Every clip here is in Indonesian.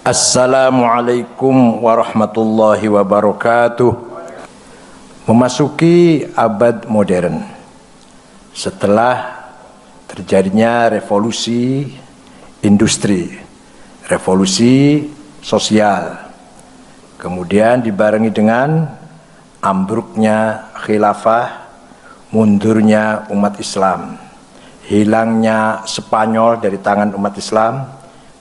Assalamualaikum warahmatullahi wabarakatuh. Memasuki abad modern, setelah terjadinya revolusi industri, revolusi sosial, kemudian dibarengi dengan ambruknya khilafah, mundurnya umat Islam, hilangnya Spanyol dari tangan umat Islam,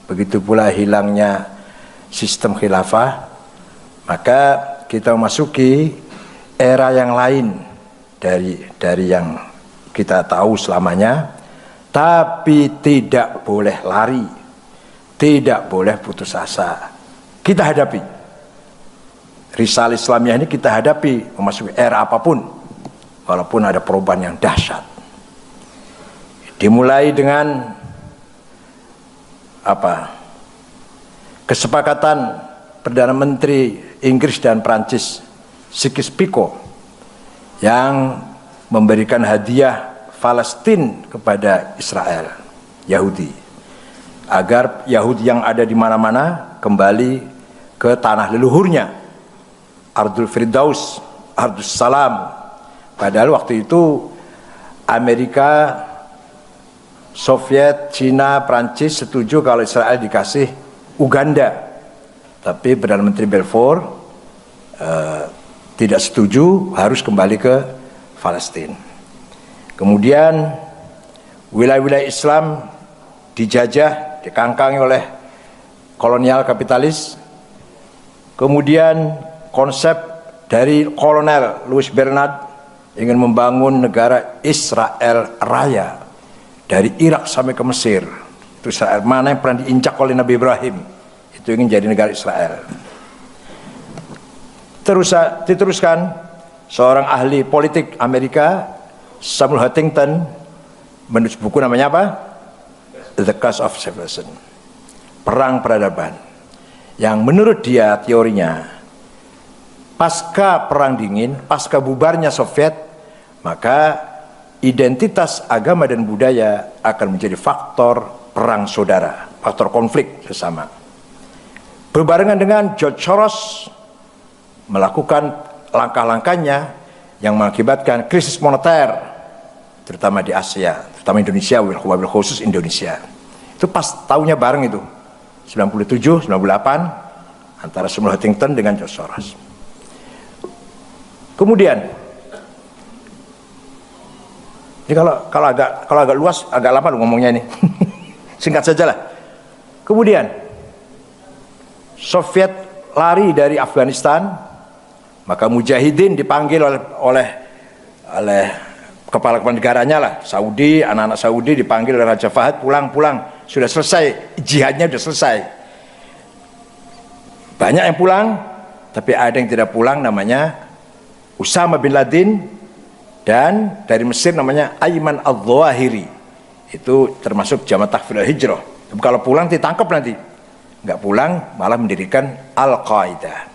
begitu pula hilangnya sistem khilafah, maka kita memasuki era yang lain dari yang kita tahu selamanya. Tapi tidak boleh lari, tidak boleh putus asa. Kita hadapi Risalah Islamiyah ini, kita hadapi memasuki era apapun, walaupun ada perubahan yang dahsyat. Dimulai dengan kesepakatan Perdana Menteri Inggris dan Prancis Sykes-Picot yang memberikan hadiah Palestina kepada Israel, Yahudi, agar Yahudi yang ada di mana-mana kembali ke tanah leluhurnya, Ardul Firdaus, Ardus Salam. Padahal waktu itu Amerika, Soviet, Cina, Prancis setuju kalau Israel dikasih Uganda, tapi Perdana Menteri Balfour tidak setuju, harus kembali ke Palestina. Kemudian wilayah-wilayah Islam dijajah, dikangkangi oleh kolonial kapitalis. Kemudian konsep dari kolonel Louis Bernard ingin membangun negara Israel Raya dari Irak sampai ke Mesir. Itu Israel mana yang pernah diinjak oleh Nabi Ibrahim, itu ingin jadi negara Israel. Diteruskan seorang ahli politik Amerika, Samuel Huntington, menulis buku namanya apa? The Clash of Civilization, Perang Peradaban, yang menurut dia teorinya, pasca Perang Dingin, pasca bubarnya Soviet, maka identitas agama dan budaya akan menjadi faktor perang saudara, faktor konflik sesama. Berbarengan dengan George Soros melakukan langkah-langkahnya yang mengakibatkan krisis moneter, terutama di Asia, terutama Indonesia, wabil khusus Indonesia. Itu pas tahunnya bareng itu, 97, 98, antara Samuel Huntington dengan George Soros. Kemudian, ini kalau agak luas, agak lama ngomongnya ini. Singkat saja lah. Kemudian Soviet lari dari Afghanistan, maka Mujahidin dipanggil oleh kepala negaranya lah, Saudi, anak-anak Saudi dipanggil oleh Raja Fahad, pulang, sudah selesai, jihadnya sudah selesai. Banyak yang pulang, tapi ada yang tidak pulang, namanya Usama bin Laden, dan dari Mesir namanya Ayman al-Zawahiri. Itu termasuk Jamaah Tahfidz al-Hijrah. Kalau pulang ditangkap nanti. Nggak pulang malah mendirikan Al-Qaeda.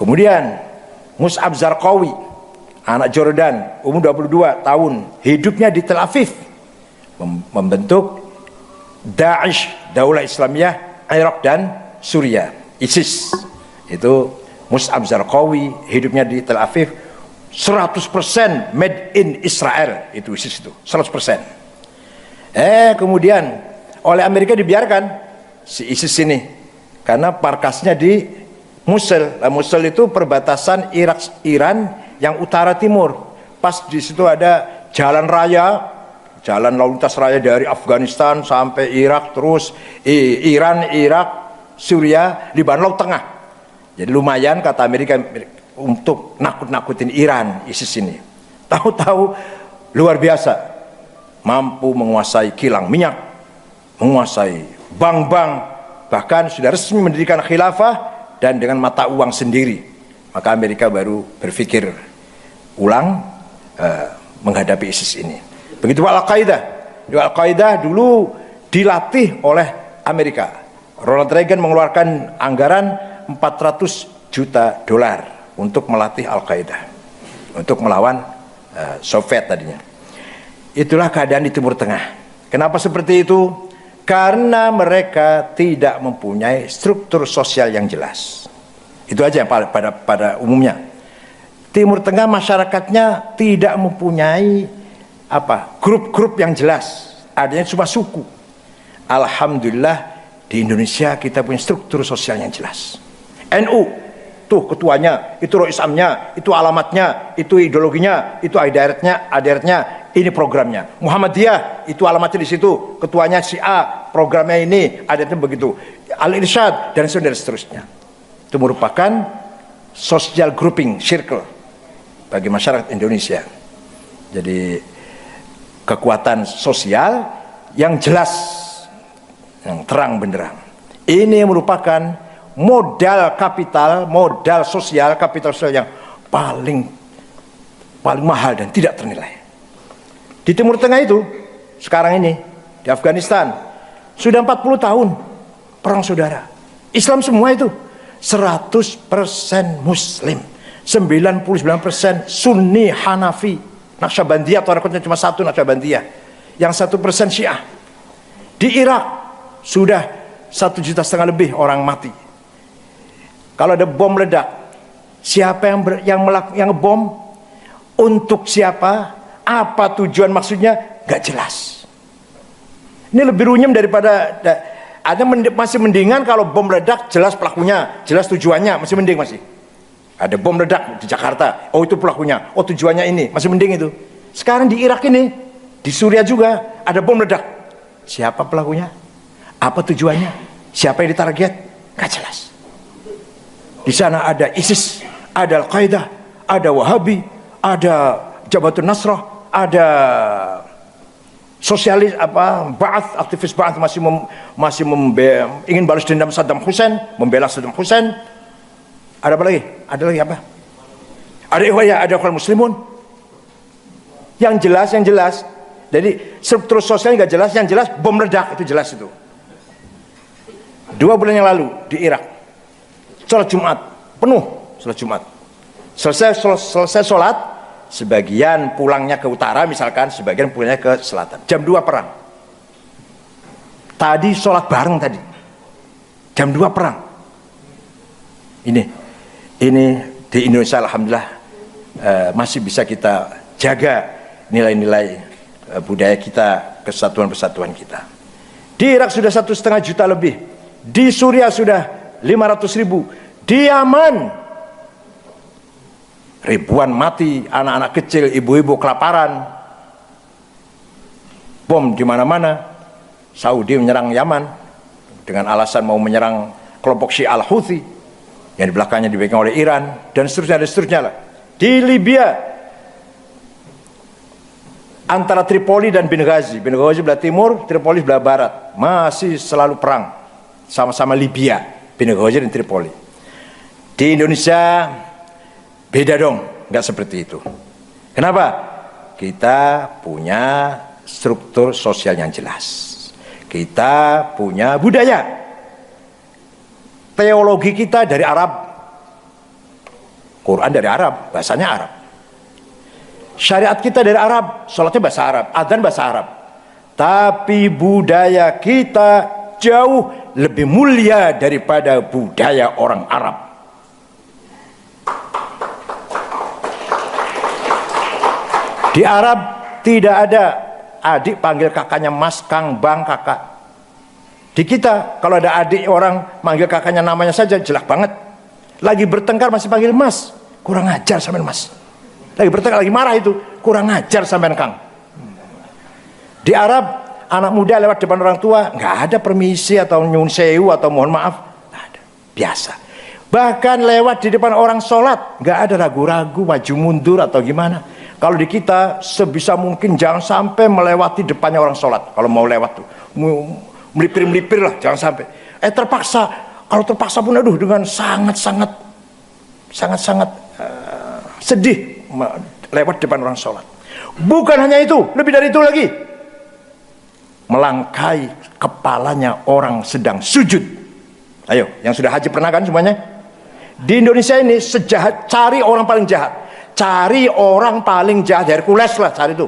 Kemudian Mus'ab Zarqawi, anak Jordan, umur 22 tahun, hidupnya di Tel Aviv, membentuk Daesh, Daulah Islamiyah Irak dan Suriah, ISIS. Itu Mus'ab Zarqawi, hidupnya di Tel Aviv, 100% made in Israel, itu ISIS itu, 100%. Kemudian oleh Amerika dibiarkan si ISIS ini, karena markasnya di Mosul. Mosul itu perbatasan Iran yang utara timur. Pas di situ ada jalan raya, jalan lalu lintas raya dari Afghanistan sampai Irak, terus Iran, Irak, Suriah, Libanon, Laut Tengah. Jadi lumayan kata Amerika untuk nakut-nakutin Iran, ISIS ini. Tahu-tahu luar biasa, mampu menguasai kilang minyak, menguasai bank-bank, bahkan sudah resmi mendirikan khilafah dan dengan mata uang sendiri. Maka Amerika baru berpikir ulang menghadapi ISIS ini. Begitu Al-Qaeda. Al-Qaeda dulu dilatih oleh Amerika. Ronald Reagan mengeluarkan anggaran $400 juta untuk melatih Al-Qaeda, untuk melawan Soviet tadinya. Itulah keadaan di Timur Tengah. Kenapa seperti itu? Karena mereka tidak mempunyai struktur sosial yang jelas. Itu aja pada umumnya. Timur Tengah masyarakatnya tidak mempunyai grup-grup yang jelas. Adanya cuma suku. Alhamdulillah di Indonesia kita punya struktur sosial yang jelas. NU, tuh ketuanya, itu roisamnya, itu alamatnya, itu ideologinya, itu adiaratnya, ini programnya. Muhammadiyah, itu alamatnya di situ, ketuanya si A, programnya ini, adiaratnya begitu. Al-Irsyad dan seterusnya. Itu merupakan social grouping circle bagi masyarakat Indonesia. Jadi kekuatan sosial yang jelas, yang terang benderang. Ini merupakan modal kapital, modal sosial, kapital sosial yang paling mahal dan tidak ternilai. Di Timur Tengah itu, sekarang ini, di Afghanistan, sudah 40 tahun perang saudara. Islam semua itu 100% Muslim, 99% Sunni Hanafi, Naqsyabandiyah, atau rekodnya cuma satu Naqsyabandiyah, yang 1% Syiah. Di Irak sudah 1,5 juta lebih orang mati. Kalau ada bom meledak, siapa yang ngebom, untuk siapa, apa tujuan maksudnya, gak jelas. Ini lebih runyem daripada masih mendingan kalau bom meledak jelas pelakunya, jelas tujuannya, masih mending masih. Ada bom meledak di Jakarta, oh itu pelakunya, oh tujuannya ini, masih mending itu. Sekarang di Irak ini, di Suriah juga ada bom meledak. Siapa pelakunya? Apa tujuannya? Siapa yang ditarget? Gak jelas. Di sana ada ISIS, ada Al-Qaeda, ada Wahabi, ada Jabhatun Nasrah, ada sosialis Ba'ath, aktivis Ba'ath ingin balas dendam Saddam Hussein, membela Saddam Hussein. Ada apa lagi? Ada lagi apa? Ada Ikhwan Muslimun. Yang jelas. Jadi struktur sosial nggak jelas, yang jelas bom meledak, itu jelas itu. 2 bulan yang lalu di Irak, sholat Jumat penuh, sholat Jumat. Selesai sholat, sebagian pulangnya ke utara misalkan, sebagian pulangnya ke selatan. Jam 2 perang. Tadi sholat bareng tadi. Jam 2 perang. Ini di Indonesia alhamdulillah masih bisa kita jaga nilai-nilai budaya kita, kesatuan-persatuan kita. Di Irak sudah 1,5 juta lebih. Di Suriah sudah 500.000. Di Yaman ribuan mati, anak-anak kecil, ibu-ibu kelaparan. Bom di mana-mana. Saudi menyerang Yaman dengan alasan mau menyerang kelompok Syiah Al-Houthi yang di belakangnya dipegang oleh Iran, dan seterusnya lah. Di Libya antara Tripoli dan Benghazi belah timur, Tripoli belah barat, masih selalu perang sama-sama Libya, Benghazi dan Tripoli. Di Indonesia beda dong, nggak seperti itu. Kenapa? Kita punya struktur sosial yang jelas. Kita punya budaya. Teologi kita dari Arab. Quran dari Arab, bahasanya Arab. Syariat kita dari Arab, sholatnya bahasa Arab, adzan bahasa Arab. Tapi budaya kita jauh lebih mulia daripada budaya orang Arab. Di Arab tidak ada adik panggil kakaknya mas, kang, bang, kakak. Di kita kalau ada adik orang manggil kakaknya namanya saja jelek banget. Lagi bertengkar masih panggil mas, kurang ajar sampean mas. Lagi bertengkar, lagi marah itu, kurang ajar sampean kang. Di Arab anak muda lewat depan orang tua nggak ada permisi atau nyun sewu atau mohon maaf, nggak ada, biasa. Bahkan lewat di depan orang sholat nggak ada ragu-ragu, maju mundur atau gimana. Kalau di kita sebisa mungkin jangan sampai melewati depannya orang sholat. Kalau mau lewat tuh melipir-melipir lah, jangan sampai. Terpaksa, kalau terpaksa pun aduh dengan sangat-sangat sedih lewat depan orang sholat. Bukan hanya itu, lebih dari itu lagi, melangkai kepalanya orang sedang sujud. Ayo, yang sudah haji pernah kan semuanya? Di Indonesia ini sejahat, cari orang paling jahat, cari orang paling jahat, Hercules lah cari itu.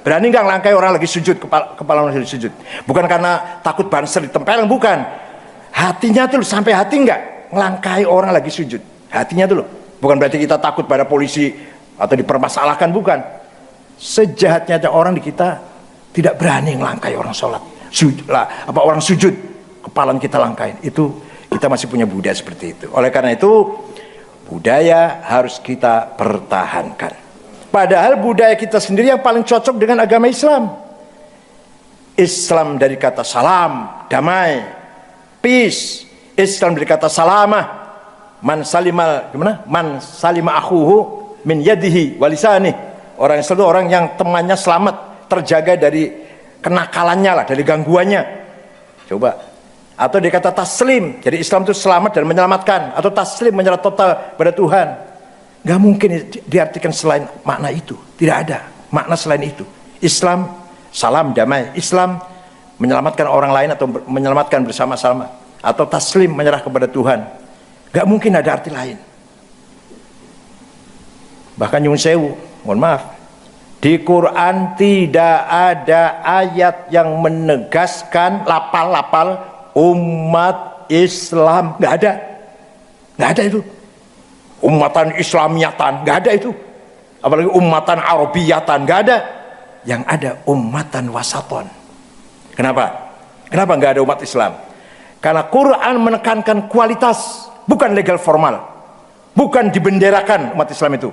Berani nggak ngelangkai orang lagi sujud, kepala orang lagi sujud? Bukan karena takut banser ditempeleng, bukan. Hatinya tuh sampai hati nggak ngelangkai orang lagi sujud. Hatinya tuh loh. Bukan berarti kita takut pada polisi atau dipermasalahkan, bukan. Sejahatnya orang di kita tidak berani ngelangkai orang sholat. Orang sujud, kepala kita langkain. Itu kita masih punya budaya seperti itu. Oleh karena itu budaya harus kita pertahankan. Padahal budaya kita sendiri yang paling cocok dengan agama Islam. Islam dari kata salam, damai, peace. Islam dari kata salamah, man salima akhuhu min yadihi walisani. Orang Islam itu orang yang temannya selamat, terjaga dari kenakalannya lah, dari gangguannya. Coba. Atau dikata taslim, jadi Islam itu selamat dan menyelamatkan. Atau taslim, menyerah total pada Tuhan. Gak mungkin diartikan selain makna itu. Tidak ada makna selain itu. Islam salam damai, Islam menyelamatkan orang lain atau menyelamatkan bersama-sama. Atau taslim, menyerah kepada Tuhan. Gak mungkin ada arti lain. Bahkan nyuwun sewu, mohon maaf, di Quran tidak ada ayat yang menegaskan lapal-lapal umat Islam. Nggak ada itu. Umatan Islamiyatan, nggak ada itu. Apalagi umatan Arabiyatan, nggak ada. Yang ada umatan wasaton. Kenapa nggak ada umat Islam? Karena Quran menekankan kualitas, bukan legal formal, bukan dibenderakan umat Islam itu,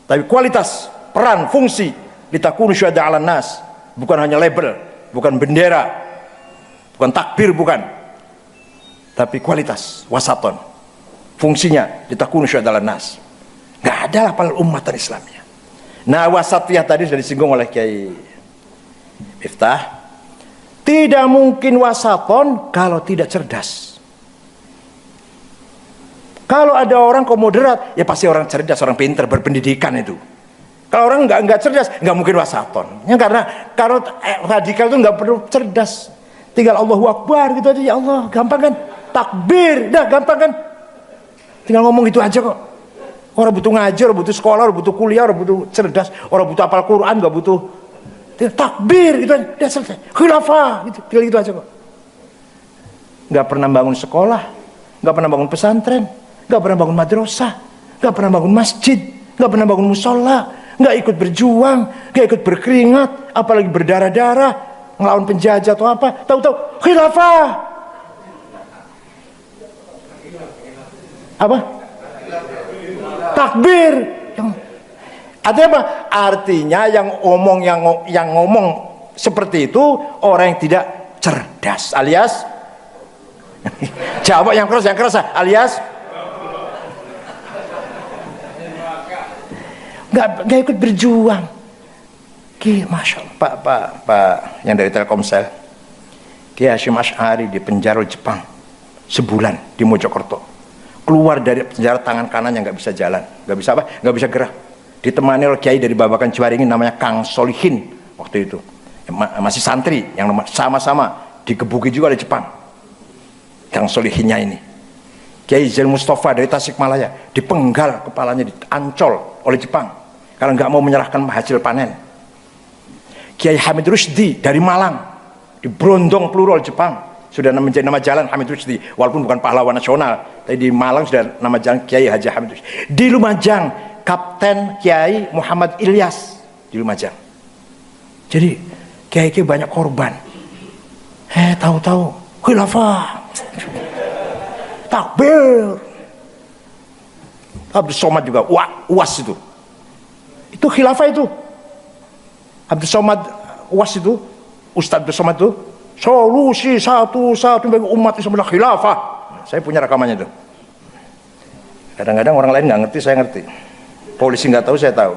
tapi kualitas, peran, fungsi. Litakunu syuhada 'alan nas, bukan hanya label, bukan bendera, bukan takbir, bukan, tapi kualitas, wasaton, fungsinya litakunu syuhada 'alan nas. Nggak ada lapal umatan Islamnya. Nah, wasatiyah tadi sudah disinggung oleh Kiai Miftah. Tidak mungkin wasaton kalau tidak cerdas. Kalau ada orang kok moderat, ya pasti orang cerdas, orang pintar, berpendidikan itu. Kalau orang nggak cerdas, nggak mungkin wasaton. Ya, karena kalau radikal itu nggak perlu cerdas. Tinggal Allahu Akbar gitu aja, ya Allah, gampang kan? Takbir, dah gampang kan? Tinggal ngomong gitu aja kok. Orang butuh ngajar, orang butuh sekolah, orang butuh kuliah, orang butuh cerdas, orang butuh hafal Quran, nggak butuh takbir gitu aja, udah selesai. Khilafah gitu, tinggal gitu aja kok. Nggak pernah bangun sekolah, nggak pernah bangun pesantren, nggak pernah bangun madrasah, nggak pernah bangun masjid, nggak pernah bangun musola, nggak ikut berjuang, nggak ikut berkeringat, apalagi berdarah-darah ngelawan penjajah atau apa. Tahu-tahu khilafah. Apa? Takbir. Artinya apa? Artinya yang ngomong seperti itu orang yang tidak cerdas, alias jawab yang keras alias nggak ikut berjuang. Masya Allah, Pak yang dari Telkomsel, Kiai Hasyim Asy'ari di penjara Jepang sebulan di Mojokerto. Keluar dari penjara tangan kanannya nggak bisa jalan, nggak bisa apa, nggak bisa gerak. Ditemani oleh Kiai dari Babakan Ciwaringin namanya Kang Solihin waktu itu, masih santri yang sama-sama digebuki juga oleh Jepang. Kang Solihinnya ini, Kiai Zain Mustafa dari Tasikmalaya dipenggal kepalanya, diancol oleh Jepang karena nggak mau menyerahkan hasil panen. Kiai Hamid Rusdi dari Malang diberondong peluru oleh Jepang. Sudah menjadi nama jalan Hamid Rusdi, walaupun bukan pahlawan nasional, tapi di Malang sudah nama jalan Kiai Haji Hamid Rusdi. Di Lumajang Kapten Kiai Muhammad Ilyas di Lumajang. Jadi Kiai banyak korban. Tahu-tahu khilafah, takbir. Abdul Somad juga UAS itu khilafah itu. Abdul Somad UAS itu, Ustadz Abdul Somad itu solusi satu bagi umat Islam adalah khilafah. Saya punya rekamannya itu. Kadang-kadang orang lain nggak ngerti, saya ngerti. Polisi nggak tahu, saya tahu.